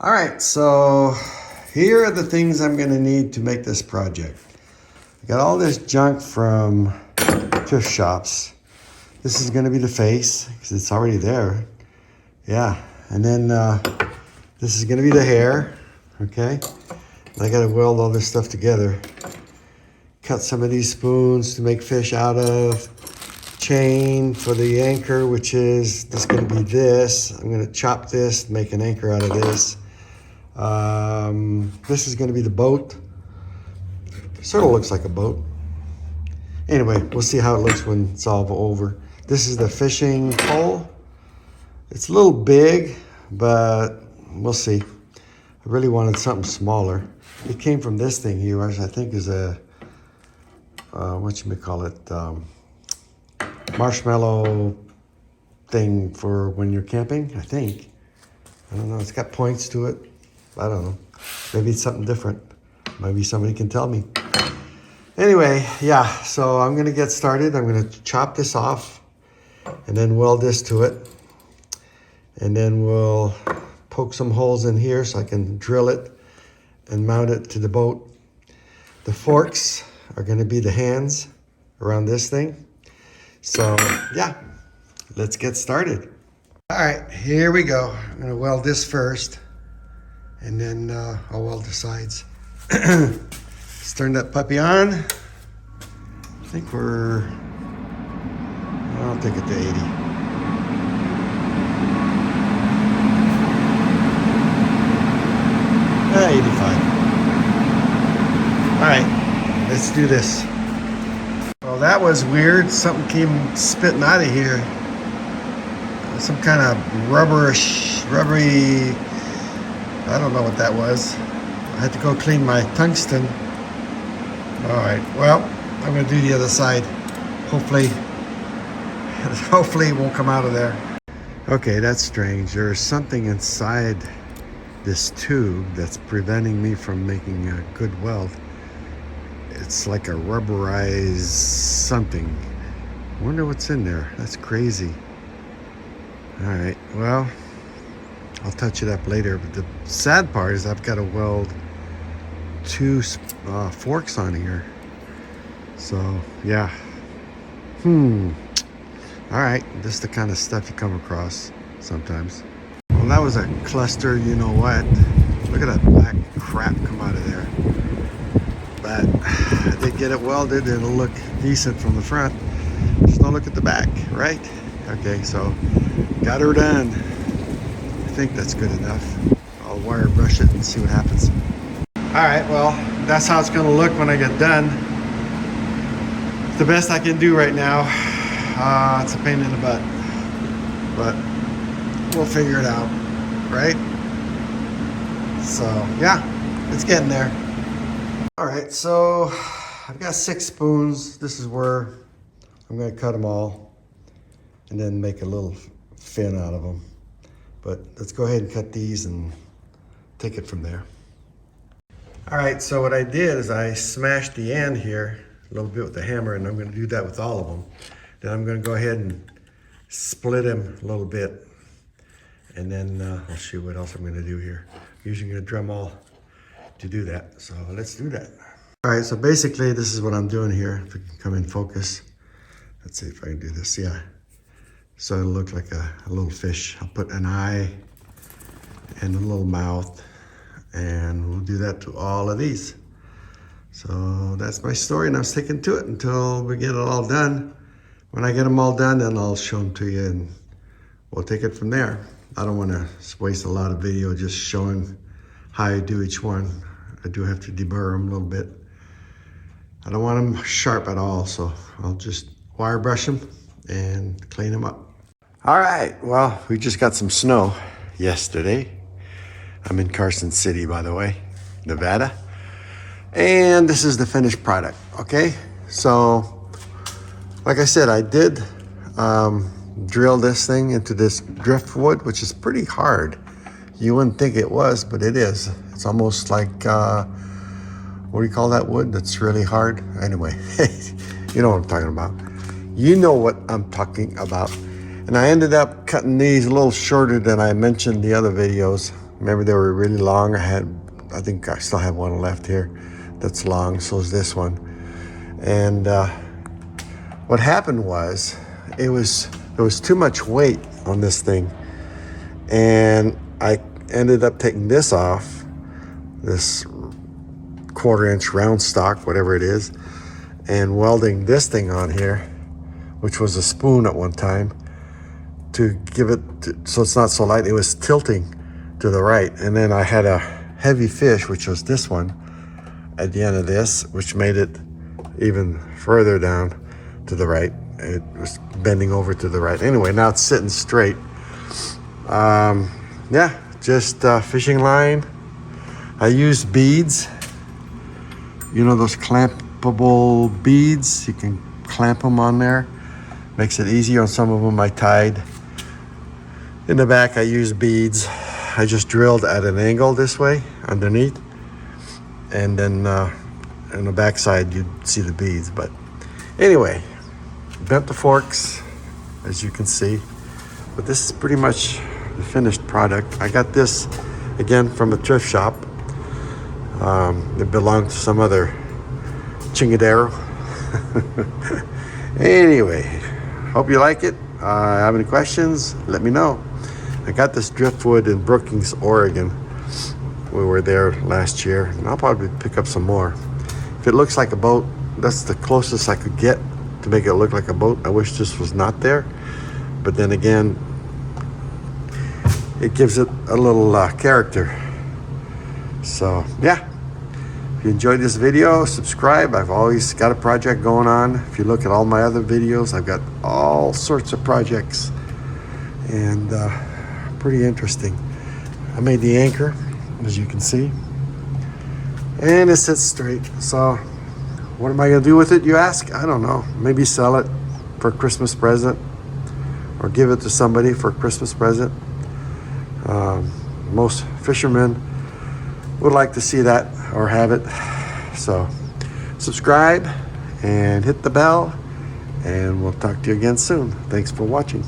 All right, so here are the things I'm gonna need to make this project. I got all this junk from thrift shops. This is gonna be the face, because it's already there. Yeah, and then this is gonna be the hair, okay? And I gotta weld all this stuff together. Cut some of these spoons to make fish out of. Chain for the anchor, which is just gonna be this. I'm gonna chop this, make an anchor out of this. This is going to be the boat. Sort of looks like a boat. Anyway, we'll see how it looks when it's all over. This is the fishing pole. It's a little big, but we'll see. I really wanted something smaller. It came from this thing here, which I think is a, what you may call it, marshmallow thing for when you're camping, I think. I don't know, it's got points to it. I don't know. Maybe it's something different. Maybe somebody can tell me. Anyway, yeah, so I'm gonna get started. I'm gonna chop this off and then weld this to it. And then we'll poke some holes in here so I can drill it and mount it to the boat. The forks are gonna be the hands around this thing. So yeah, let's get started. All right, here we go. I'm gonna weld this first. And then I'll weld the sides. Let's turn that puppy on. I think I'll take it to 80. Ah, 85. All right, let's do this. Well, that was weird. Something came spitting out of here. Some kind of rubbery, I don't know what that was. I had to go clean my tungsten. All right, well, I'm gonna do the other side. Hopefully it won't come out of there. Okay, that's strange. There's something inside this tube that's preventing me from making a good weld. It's like a rubberized something. I wonder what's in there. That's crazy. All right, well, I'll touch it up later, but the sad part is I've got to weld two forks on here. So, yeah. All right, this is the kind of stuff you come across sometimes. Well, that was a cluster, you know what. Look at that black crap come out of there. But I did get it welded. It'll look decent from the front. Just don't look at the back, right? Okay, so got her done. I think that's good enough. I'll wire brush it and see what happens. All right, well, that's how it's gonna look when I get done. It's the best I can do right now. It's a pain in the butt, but we'll figure it out, right? So yeah, it's getting there. All right, so I've got 6 spoons. This is where I'm gonna cut them all and then make a little fin out of them. But let's go ahead and cut these and take it from there. All right, so what I did is I smashed the end here a little bit with the hammer, and I'm gonna do that with all of them. Then I'm gonna go ahead and split them a little bit. And then I'll show you what else I'm gonna do here. I'm using a Dremel to do that, so let's do that. All right, so basically this is what I'm doing here. If it can come in focus. Let's see if I can do this, yeah. So it'll look like a little fish. I'll put an eye and a little mouth, and we'll do that to all of these. So that's my story, and I'm sticking to it until we get it all done. When I get them all done, then I'll show them to you, and we'll take it from there. I don't want to waste a lot of video just showing how I do each one. I do have to deburr them a little bit. I don't want them sharp at all, so I'll just wire brush them and clean them up. All right, well, we just got some snow yesterday. I'm in Carson City, by the way, Nevada. And this is the finished product, okay? So, like I said, I did drill this thing into this driftwood, which is pretty hard. You wouldn't think it was, but it is. It's almost like, what do you call that wood that's really hard? Anyway, you know what I'm talking about. You know what I'm talking about. And I ended up cutting these a little shorter than I mentioned the other videos. Remember, they were really long. I think I still have one left here that's long, so is this one. And what happened was, there was too much weight on this thing, and I ended up taking this off, this 1/4-inch round stock, whatever it is, and welding this thing on here, which was a spoon at one time, to give it so it's not so light. It was tilting to the right, and then I had a heavy fish, which was this one, at the end of this, which made it even further down to the right. It was bending over to the right. Anyway, now it's sitting straight. Yeah, just fishing line. I used beads. You know those clampable beads? You can clamp them on there. Makes it easier. On some of them I tied. In the back I used beads. I just drilled at an angle this way underneath. And then on the back side you'd see the beads. But anyway, bent the forks, as you can see. But this is pretty much the finished product. I got this again from a thrift shop. It belonged to some other chingadero. Anyway, hope you like it. Have any questions, let me know. I got this driftwood in Brookings, Oregon. We were there last year, and I'll probably pick up some more. If it looks like a boat, that's the closest I could get to make it look like a boat. I wish this was not there, but then again, it gives it a little character. So yeah, if you enjoyed this video, subscribe. I've always got a project going on. If you look at all my other videos, I've got all sorts of projects, and pretty interesting. I made the anchor, as you can see, and it sits straight. So what am I gonna do with it, you ask? I don't know. Maybe sell it for a Christmas present, or give it to somebody for a Christmas present. Most fishermen would like to see that or have it. So subscribe and hit the bell, and we'll talk to you again soon. Thanks for watching.